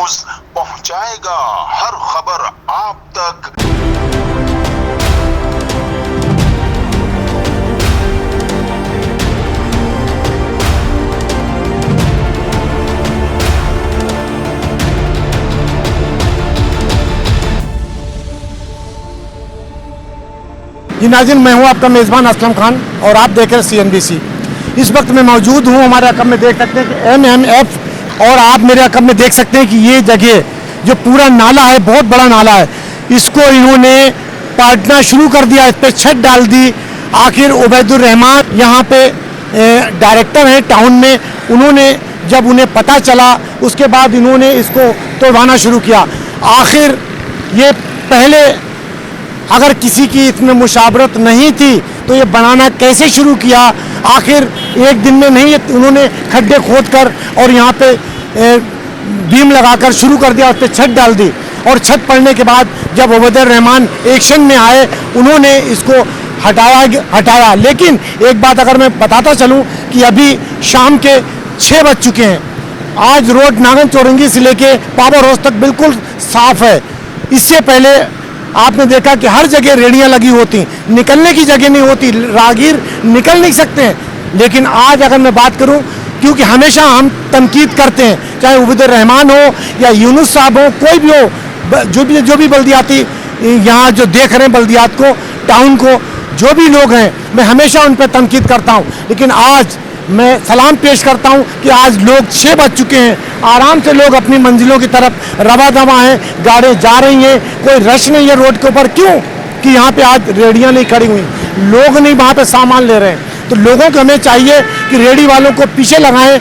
News पहुंचाएगा हर खबर आप तक। जी नाज़रीन, मैं हूं आपका मेज़बान असलम खान और आप देख रहे हैं CNBC। इस वक्त मैं मौजूद हूं, हमारे अकब में देख सकते हैं कि MMF, और आप मेरे अकब में देख सकते हैं कि ये जगह जो पूरा नाला है, बहुत बड़ा नाला है, इसको इन्होंने पाटना शुरू कर दिया, इस पर छत डाल दी। आखिर उबैदुर रहमान यहाँ पे डायरेक्टर हैं टाउन में, उन्होंने जब उन्हें पता चला उसके बाद इन्होंने इसको तोड़वाना शुरू किया। आखिर ये पहले अगर किसी की इसमें मुशावरत नहीं थी तो ये बनाना कैसे शुरू किया? आखिर एक दिन में नहीं, उन्होंने खड्डे खोद कर और यहाँ पे बीम लगाकर शुरू कर दिया, उस पर छत डाल दी। और छत पड़ने के बाद जब उबैदुर रहमान एक्शन में आए, उन्होंने इसको हटाया। लेकिन एक बात अगर मैं बताता चलूँ कि अभी शाम के 6 बज चुके हैं। आज रोड नागन चौरंगी से लेके पावर हाउस तक बिल्कुल साफ है। इससे पहले आपने देखा कि हर जगह रेडियां लगी होती, निकलने की जगह नहीं होती, राहगीर निकल नहीं सकते हैं। लेकिन आज अगर मैं बात करूं, क्योंकि हमेशा हम तनकीद करते हैं, चाहे उबैदुर रहमान हो या यूनुस साहब हो, कोई भी हो, जो भी बल्दियाती यहाँ जो देख रहे हैं बल्दियात को, टाउन को, जो भी लोग हैं, मैं हमेशा उन पर तनकीद करता हूँ। लेकिन आज मैं सलाम पेश करता हूं कि आज लोग 6 बज चुके हैं, आराम से लोग अपनी मंजिलों की तरफ रवा दवा हैं, गाड़ियाँ जा रही हैं, कोई रश नहीं है रोड के ऊपर। क्यों? कि यहाँ पे आज रेडियाँ नहीं खड़ी हुई, लोग नहीं वहाँ पे सामान ले रहे हैं। तो लोगों को हमें चाहिए कि रेडी वालों को पीछे लगाएं,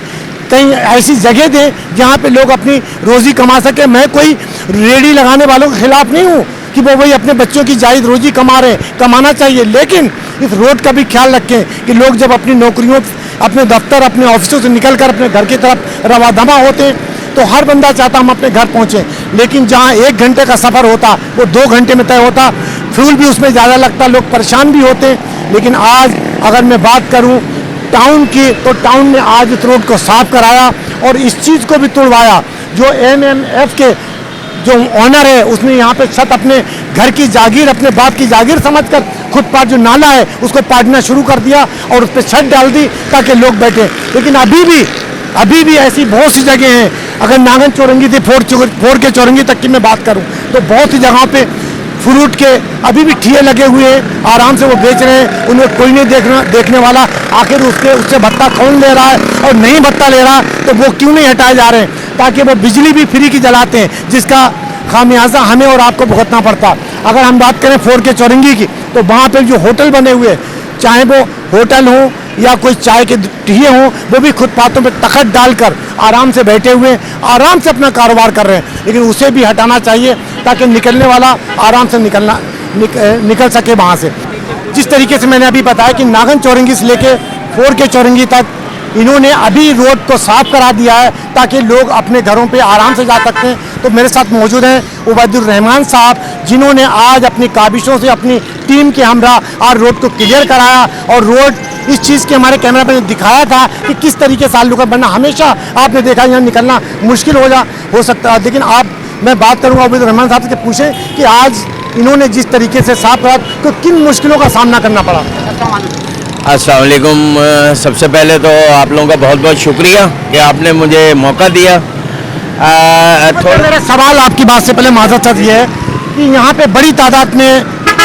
कहीं ऐसी जगह दें जहाँ पे लोग अपनी रोज़ी कमा सकें। मैं कोई रेडी लगाने वालों के खिलाफ नहीं हूँ कि वो वही अपने बच्चों की जायज़ रोज़ी कमा रहे हैं, कमाना चाहिए, लेकिन इस रोड का भी ख्याल रखें कि लोग जब अपनी नौकरियों, अपने दफ्तर, अपने ऑफिसों से निकलकर अपने घर की तरफ रवादमा होते हैं तो हर बंदा चाहता हम अपने घर पहुँचें। लेकिन जहाँ 1 घंटे का सफ़र होता वो 2 घंटे में तय होता, फ्यूल भी उसमें ज़्यादा लगता, लोग परेशान भी होते हैं। लेकिन आज अगर मैं बात करूँ टाउन की, तो टाउन ने आज इस रोड को साफ कराया और इस चीज़ को भी तोड़वाया। जो MMF के जो ऑनर है उसने यहाँ पे छत अपने घर की जागीर, अपने बाप की जागीर समझकर फुटपाथ जो नाला है उसको पाटना शुरू कर दिया और उस पर छत डाल दी ताकि लोग बैठे। लेकिन अभी भी ऐसी बहुत सी जगह हैं। अगर नागन चौरंगी से फोर के चौरंगी तक की मैं बात करूं तो बहुत सी जगहों पे फ्रूट के अभी भी ठिये लगे हुए हैं, आराम से वो बेच रहे हैं, उन्हें कोई नहीं देखने वाला। आखिर उससे भत्ता कौन ले रहा है, और नहीं भत्ता ले रहा तो वो क्यों नहीं हटाए जा रहे हैं? ताकि वो बिजली भी फ्री की जलाते हैं, जिसका खामियाजा हमें और आपको भुगतना पड़ता। अगर हम बात करें 4 के चौरंगी की, तो वहाँ पे जो होटल बने हुए, चाहे वो होटल हो या कोई चाय के ठिये हों, वो भी फुटपाथों पे तखत डालकर आराम से बैठे हुए, आराम से अपना कारोबार कर रहे हैं। लेकिन उसे भी हटाना चाहिए ताकि निकलने वाला आराम से निकल सके वहाँ से। जिस तरीके से मैंने अभी बताया कि नागन चौरंगी से लेके 4 के चौरंगी तक इन्होंने अभी रोड को साफ करा दिया है ताकि लोग अपने घरों पे आराम से जा सकते हैं। तो मेरे साथ मौजूद हैं उबैदुर रहमान साहब, जिन्होंने आज अपनी काबिशों से अपनी टीम के हमरा आज रोड को क्लियर कराया। और रोड इस चीज़ के हमारे कैमरा पे दिखाया था कि किस तरीके से आलू का बनना, हमेशा आपने देखा यहाँ निकलना मुश्किल हो सकता है। लेकिन मैं बात करूँगा उबैदुर रहमान साहब से, पूछें कि आज इन्होंने जिस तरीके से साफ करा तो किन मुश्किलों का सामना करना पड़ा? अस्सलाम वालेकुम। सबसे पहले तो आप लोगों का बहुत बहुत शुक्रिया कि आपने मुझे मौका दिया। मेरा सवाल आपकी बात से पहले माजरत ये है कि यहाँ पे बड़ी तादाद में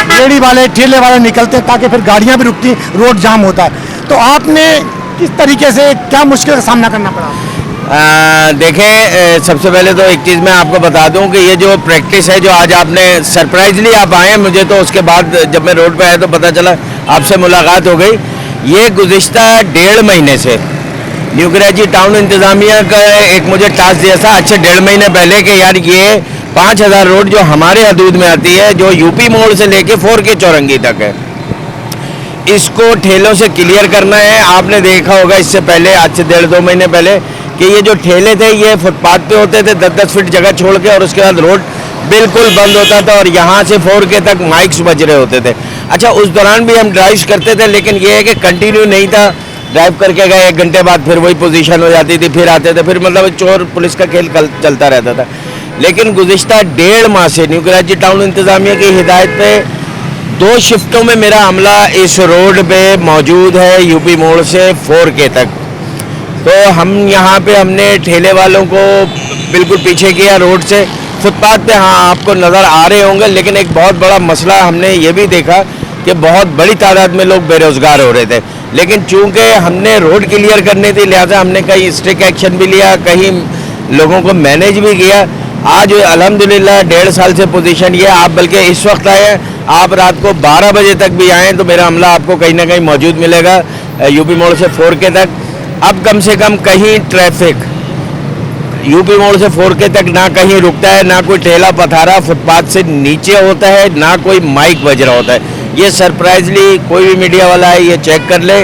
रेडी वाले, ठेले वाले निकलते हैं ताकि फिर गाड़ियाँ भी रुकती, रोड जाम होता है। तो आपने किस तरीके से क्या मुश्किल का सामना करना पड़ा? देखें, सबसे पहले तो एक चीज़ मैं आपको बता दूं कि ये जो प्रैक्टिस है, जो आज आपने सरप्राइजली आप आए, मुझे तो उसके बाद जब मैं रोड पे आया तो पता चला आपसे मुलाकात हो गई। ये गुज़िश्ता 1.5 महीने से न्यू कराची टाउन इंतज़ामिया का एक मुझे टास्क दिया था, अच्छे 1.5 महीने पहले, कि यार ये 5000 रोड जो हमारे हदूद में आती है, जो यूपी मोड़ से लेके 4 के चौरंगी तक है, इसको ठेलों से क्लियर करना है। आपने देखा होगा इससे पहले, आज से 1.5-2 महीने पहले, कि ये जो ठेले थे ये फुटपाथ पे होते थे 10-10 फीट जगह छोड़ के, और उसके बाद रोड बिल्कुल बंद होता था और यहाँ से 4 के तक माइक्स बज रहे होते थे। अच्छा, उस दौरान भी हम ड्राइव करते थे, लेकिन ये है कि कंटिन्यू नहीं था। ड्राइव करके गए, 1 घंटे बाद फिर वही पोजीशन हो जाती थी, फिर आते थे, फिर मतलब चोर पुलिस का खेल चलता रहता था। लेकिन गुज़िश्ता 1.5 माह से न्यू कराची टाउन इंतज़ामिया की हिदायत पे 2 शिफ्टों में मेरा अमला इस रोड पे मौजूद है, यूपी मोड़ से 4K तक। तो हम यहाँ पे हमने ठेले वालों को बिल्कुल पीछे किया रोड से, फुटपाथ पे हाँ आपको नज़र आ रहे होंगे, लेकिन एक बहुत बड़ा मसला हमने ये भी देखा कि बहुत बड़ी तादाद में लोग बेरोज़गार हो रहे थे। लेकिन चूंकि हमने रोड क्लियर करनी थी, लिहाजा हमने कहीं स्ट्रिक्ट एक्शन भी लिया, कहीं लोगों को मैनेज भी किया। आज अल्हम्दुलिल्लाह 1.5 साल से पोजीशन ये, आप बल्कि इस वक्त आए हैं, आप रात को 12 बजे तक भी आएँ तो मेरा अमला आपको कहीं ना कहीं मौजूद मिलेगा यूपी मोड़ से 4K तक। अब कम से कम कहीं ट्रैफिक यूपी मोड़ से 4K तक ना कहीं रुकता है, ना कोई ठेला पथारा फुटपाथ से नीचे होता है, ना कोई माइक बज रहा होता है। ये सरप्राइजली कोई भी मीडिया वाला है ये चेक कर ले,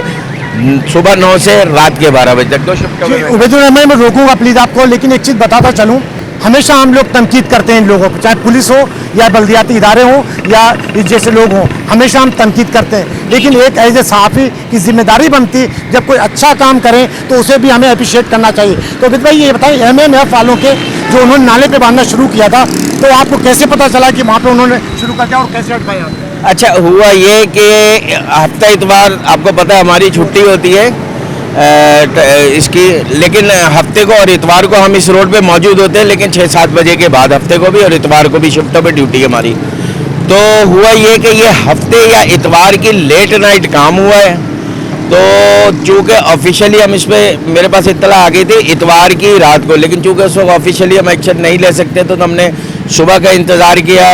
सुबह 9 से रात के 12 बजे तक 2 शिफ्टों में। उबैदुल रहमान, मैं रोकूंगा प्लीज़ आपको, लेकिन एक चीज़ बताता चलूँ, हमेशा हम लोग तनकीद करते हैं इन लोगों को, चाहे पुलिस हो या बल्दियाती इदारे हों या इस जैसे लोग हों, हमेशा हम तनकीद करते हैं। लेकिन एक एज ए सहाफ़ी की जिम्मेदारी बनती, जब कोई अच्छा काम करें तो उसे भी हमें अप्रिशिएट करना चाहिए। तो उबैद भाई ये बताइए, MMF वालों के जो उन्होंने नाले पे बांधना शुरू किया था, तो आपको कैसे पता चला कि वहाँ पे उन्होंने शुरू कर दिया और कैसे हटवाया? अच्छा हुआ ये कि हफ्ता इतवार आपको पता है हमारी छुट्टी होती है इसकी, लेकिन हफ्ते को और इतवार को हम इस रोड पे मौजूद होते हैं, लेकिन 6-7 बजे के बाद हफ्ते को भी और इतवार को भी शिफ्टों पे ड्यूटी है हमारी। तो हुआ ये कि ये हफ्ते या इतवार की लेट नाइट काम हुआ है, तो चूँकि ऑफिशियली हम इस पर मेरे पास इत्तला आ गई थी इतवार की रात को, लेकिन चूँकि उस वक्त ऑफिशियली हम एक्शन नहीं ले सकते तो हमने सुबह का इंतज़ार किया।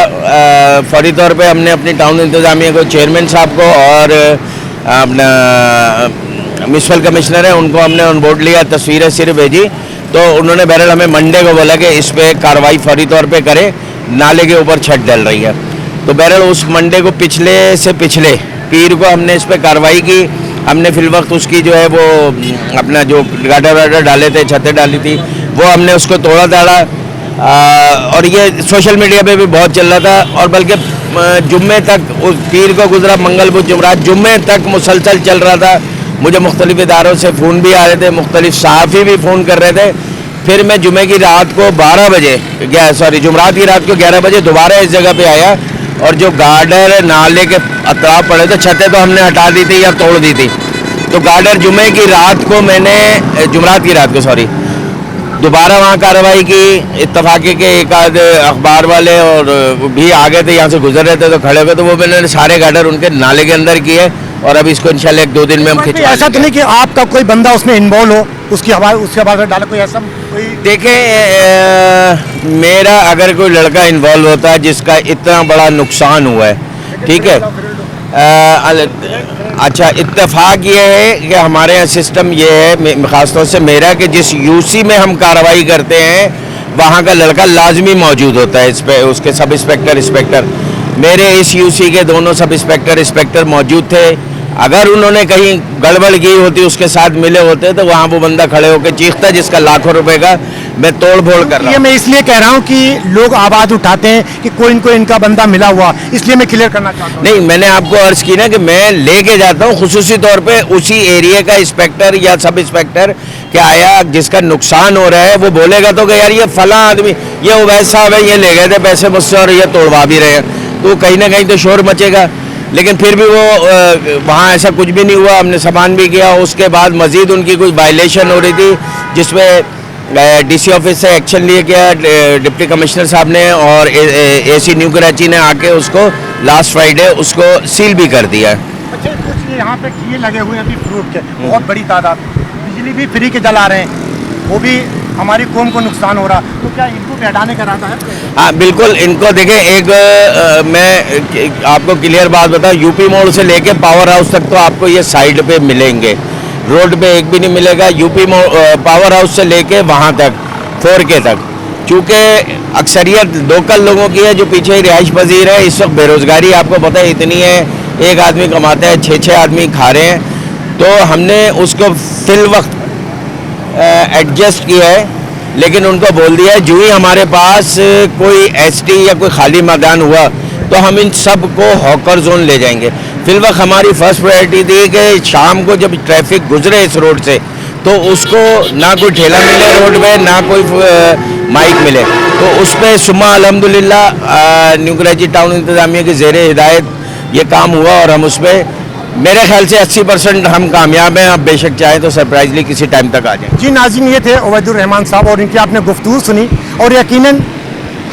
फौरी तौर पे हमने अपनी टाउन इंतज़ामिया को, चेयरमैन साहब को और अपना म्यूनसिपल कमिश्नर है उनको हमने ऑन बोर्ड लिया, तस्वीरें सिर्फ भेजी, तो उन्होंने बहरहाल हमें मंडे को बोला कि इस पर कार्रवाई फौरी तौर पे करें, नाले के ऊपर छत डल रही है। तो बहरहाल उस मंडे को पिछले से पिछले पीर को हमने इस पर कार्रवाई की। हमने फिल वक्त उसकी जो है वो अपना जो गाटर वाटर डाले थे, छतें डाली थी, वो हमने उसको तोड़ा ताड़ा, और ये सोशल मीडिया पे भी बहुत चल रहा था, और बल्कि जुम्मे तक उस पीर को गुजरा, मंगल बुध जुमरात, जुम्मे तक मुसलसल चल रहा था। मुझे मुख्तलिफ इदारों से फ़ोन भी आ रहे थे, मुख्तलिफ सहाफ़ी भी फ़ोन कर रहे थे। फिर मैं जुम्मे की रात को 12 बजे जुमरात की रात को 11 बजे दोबारा इस जगह पे आया, और जो गार्डर नाले के अतराफ पड़े थे, छतें तो हमने हटा दी थी या तोड़ दी थी, तो गार्डर जुम्मे की रात को मैंने जुमरात की रात को दोबारा वहाँ कार्रवाई की। इत्तफाक़ी के एक आध अखबार वाले और भी आ गए थे, यहाँ से गुजर रहे थे तो खड़े हुए, तो वो मैंने सारे गार्डर उनके नाले के अंदर किए, और अब इसको इंशाल्लाह 1-2 दिन में हम खिंचवा। ऐसा तो नहीं कि आपका कोई बंदा उसमें इन्वॉल्व हो, उसके हवाले डाला, कोई ऐसा कोई? देखें, मेरा अगर कोई लड़का इन्वॉल्व होता है जिसका इतना बड़ा नुकसान हुआ है, ठीक है, अच्छा इत्तेफाक ये है कि हमारे यहाँ सिस्टम ये है, ख़ासतौर से मेरा, कि जिस यूसी में हम कार्रवाई करते हैं वहाँ का लड़का लाजमी मौजूद होता है इस पे, उसके सब इंस्पेक्टर। मेरे इस यूसी के दोनों सब इंस्पेक्टर मौजूद थे। अगर उन्होंने कहीं गड़बड़ की होती, उसके साथ मिले होते, तो वहाँ वो बंदा खड़े होकर चीखता जिसका लाखों रुपए का मैं तोड़ फोड़ कर रहा हूँ। मैं इसलिए कह रहा हूँ कि लोग आवाज़ उठाते हैं कि कोई इनको इनका बंदा मिला हुआ, इसलिए मैं क्लियर करना चाहता हूँ। नहीं, मैंने आपको अर्ज की ना कि मैं लेके जाता हूँ खुसूसी तौर पे उसी एरिया का इंस्पेक्टर या सब इंस्पेक्टर, क्या आया जिसका नुकसान हो रहा है वो बोलेगा तो कि यार ये फला आदमी, ये उवैस साहब है, ये ले गए थे पैसे मुझसे और ये तोड़वा भी रहे हैं, तो कहीं ना कहीं तो शोर मचेगा। लेकिन फिर भी वो वहाँ ऐसा कुछ भी नहीं हुआ, हमने सामान भी किया। उसके बाद मज़ीद उनकी कुछ वायलेशन हो रही थी, जिसमें डीसी ऑफिस से एक्शन लिया गया डिप्टी कमिश्नर साहब ने, और एसी न्यू कराची ने आके उसको लास्ट फ्राइडे उसको सील भी कर दिया। अच्छा, कुछ यहाँ पे किए लगे हुए हैं अभी फ्रूट के, बहुत बड़ी तादाद, बिजली भी फ्री के जला रहे हैं, वो भी हमारी कौम को नुकसान हो रहा, तो क्या इनको भी हटाने का इरादा है? हाँ बिल्कुल, इनको देखें, एक मैं आपको क्लियर बात बताऊँ, यूपी मोड़ से लेके पावर हाउस तक तो आपको ये साइड पे मिलेंगे, रोड पे एक भी नहीं मिलेगा। यूपी मोड़ पावर हाउस से लेके वहाँ तक 4K तक, चूँकि अक्सरियत लोकल लोगों की है जो पीछे रिहाइश पजीर है। इस वक्त बेरोज़गारी आपको पता है इतनी है, एक आदमी कमाता है, 6-6 आदमी खा रहे हैं, तो हमने उसको फिल वक्त एडजस्ट किया है। लेकिन उनको बोल दिया है, जो ही हमारे पास कोई एसटी या कोई खाली मैदान हुआ तो हम इन सब को हॉकर जोन ले जाएंगे। फिल वक्त हमारी फर्स्ट प्रायोरिटी थी कि शाम को जब ट्रैफिक गुजरे इस रोड से तो उसको ना कोई ठेला मिले रोड पे, ना कोई माइक मिले। तो उस पर सुम्मा अल्हम्दुलिल्लाह न्यू कराची टाउन इंतज़ामिया के ज़ेर हिदायत ये काम हुआ और हम उस पर मेरे ख्याल से 80% हम कामयाब हैं। आप बेशक चाहें तो सरप्राइजली किसी टाइम तक आ जाएं। जी नाज़रीन, ये थे उबैदुर रहमान साहब और इनकी आपने गुफ्तगू सुनी और यकीनन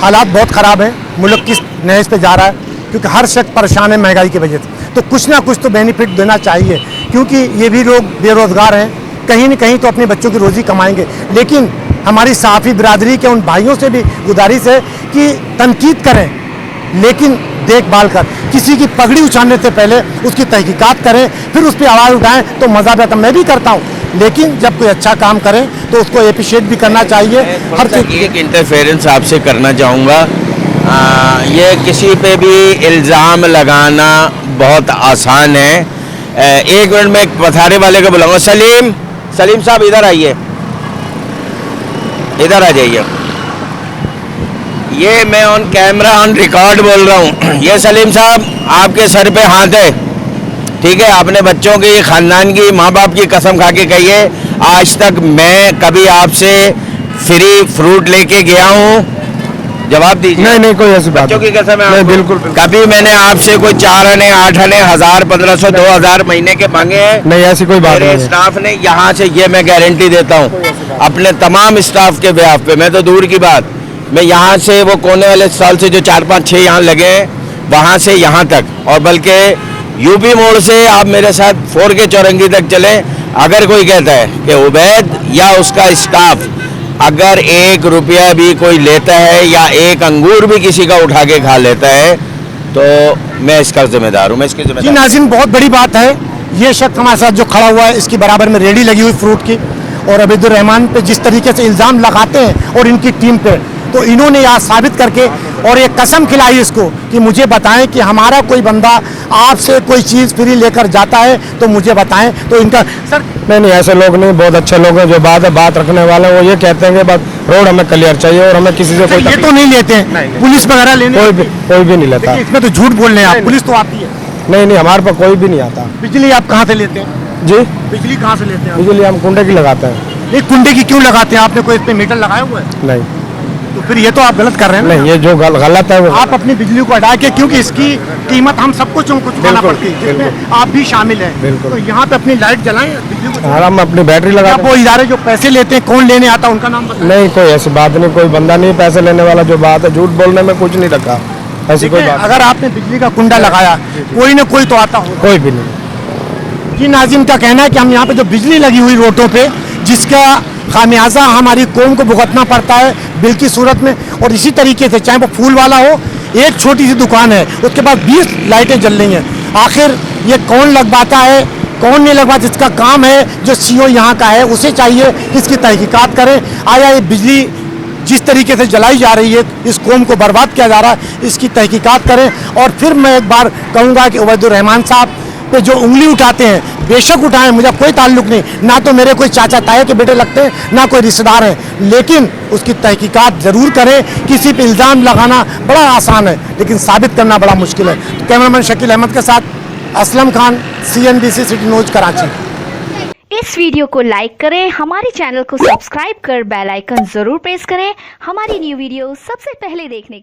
हालात बहुत ख़राब हैं, मुल्क किस नहज पे जा रहा है, क्योंकि हर शख्स परेशान है महंगाई की वजह से। तो कुछ ना कुछ तो बेनिफिट देना चाहिए, क्योंकि ये भी लोग बेरोज़गार हैं, कहीं न कहीं तो अपने बच्चों की रोज़ी कमाएंगे। लेकिन हमारी सहाफ़ी बिरादरी के उन भाइयों से भी गुजारिश है कि तनकीद करें, लेकिन देखभाल कर, किसी की पगड़ी उछालने से पहले उसकी तहकीकात करें, फिर उस पर आवाज़ उठाएं तो मज़ा भी आता। मैं भी करता हूँ, लेकिन जब कोई अच्छा काम करें तो उसको अप्रिशिएट भी करना चाहिए। हर चीज़ एक इंटरफेरेंस आपसे करना चाहूँगा। ये किसी पे भी इल्ज़ाम लगाना बहुत आसान है। एक मिनट में एक पथारे वाले को बुलाऊंगा। सलीम साहब इधर आइए, इधर आ जाइए। ये मैं ऑन कैमरा ऑन रिकॉर्ड बोल रहा हूँ। ये सलीम साहब आपके सर पे हाथ है, ठीक है? अपने बच्चों की, ख़ानदान की, माँ बाप की कसम खा के कहिए आज तक मैं कभी आपसे फ्री फ्रूट लेके गया हूँ? जवाब दीजिए। नहीं कोई ऐसी बात बच्चों की कसम है नहीं, आपको? बिल्कुल। कभी मैंने आपसे कोई 4 आने 8 आने 1000 1500 2000 महीने के मांगे हैं? नहीं, ऐसी कोई बात मेरे नहीं है। स्टाफ ने यहाँ से, ये मैं गारंटी देता हूँ अपने तमाम स्टाफ के बिहाफ पे, मैं तो दूर की बात, मैं यहाँ से वो कोने वाले स्टॉल से जो 4 5 6 यहाँ लगे हैं, वहाँ से यहाँ तक, और बल्कि यूपी मोड़ से आप मेरे साथ 4 के चौरंगी तक चले। अगर कोई कहता है कि उबैद या उसका स्टाफ अगर 1 रुपया भी कोई लेता है या एक अंगूर भी किसी का उठा के खा लेता है, तो मैं इसका जिम्मेदार हूँ, मैं इसकी जी जिम्मेदार। नाज़रीन, बहुत बड़ी बात है। ये शख्स हमारे साथ जो खड़ा हुआ है, इसकी बराबर में रेडी लगी हुई फ्रूट की, और उबैदुर रहमान पे जिस तरीके से इल्ज़ाम लगाते हैं और इनकी टीम पे, तो इन्होंने यहाँ साबित करके और एक कसम खिलाई इसको कि मुझे बताएं कि हमारा कोई बंदा आपसे कोई चीज़ फ्री लेकर जाता है तो मुझे बताएं। तो इनका सर नहीं ऐसे लोग नहीं, बहुत अच्छे लोग हैं। जो बात रखने वाले हैं वो ये कहते हैं कि बस रोड हमें क्लियर चाहिए और हमें किसी से कोई ये तो नहीं लेते हैं, पुलिस वगैरह लेने कोई भी नहीं लेता। इसमें तो झूठ बोल रहे हैं आप, पुलिस तो आती है। नहीं हमारे पास कोई भी नहीं आता। बिजली आप कहाँ से लेते हैं? जी बिजली कहाँ से लेते हैं? बिजली हम कुंडे की लगाते हैं। ये कुंडे की क्यों लगाते हैं? आपने कोई इस पे मीटर लगाया हुआ है? नहीं तो फिर ये तो आप गलत कर रहे हैं ना। नहीं, ये जो गलत है वो आप अपनी बिजली को हटा के, क्योंकि इसकी कीमत हम सबको चुकाना बिल्कुल, पड़ती है, जिसमें बिल्कुल। आप भी शामिल हैं। बिल्कुल। तो यहाँ पे अपनी लाइट जलाएं, बिजली को। हम अपनी बैटरी आप लगाते वो इदारे जो पैसे लेते हैं, कौन लेने आता है, उनका नाम बताएं। नहीं कोई ऐसी बात नहीं, कोई बंदा नहीं पैसे लेने वाला। जो बात है झूठ बोलने में कुछ नहीं रखा, ऐसी कोई बात अगर आपने बिजली का कुंडा लगाया, कोई ना कोई तो आता होगा। कोई भी नहीं। जी नाज़रीन का कहना है कि हम यहाँ पे जो बिजली लगी हुई रोडों पे, जिसका खामियाजा हमारी कौम को भुगतना पड़ता है बिल की सूरत में, और इसी तरीके से चाहे वो फूल वाला हो, एक छोटी सी दुकान है उसके पास 20 लाइटें जल रही हैं। आखिर ये कौन लगवाता है, कौन नहीं लगवाता? जिसका काम है, जो सीओ यहाँ का है, उसे चाहिए कि इसकी तहकीकात करें। आया ये बिजली जिस तरीके से जलाई जा रही है, इस कौम को बर्बाद किया जा रहा है, इसकी तहकीकात करें। और फिर मैं एक बार कहूँगा कि उबैदुर रहमान साहब पे जो उंगली उठाते हैं, बेशक उठाएं, मुझे कोई ताल्लुक नहीं, ना तो मेरे कोई चाचा ताए के बेटे लगते हैं, ना कोई रिश्तेदार हैं, लेकिन उसकी तहकीकात ज़रूर करें। किसी पे इल्ज़ाम लगाना बड़ा आसान है, लेकिन साबित करना बड़ा मुश्किल है। तो कैमरामैन शकील अहमद के साथ Aslam Khan, CNBC city news Karachi. इस वीडियो को लाइक करें, हमारे चैनल को सब्सक्राइब कर बेल आइकन जरूर प्रेस करें हमारी न्यू वीडियो सबसे पहले देखने के लिए।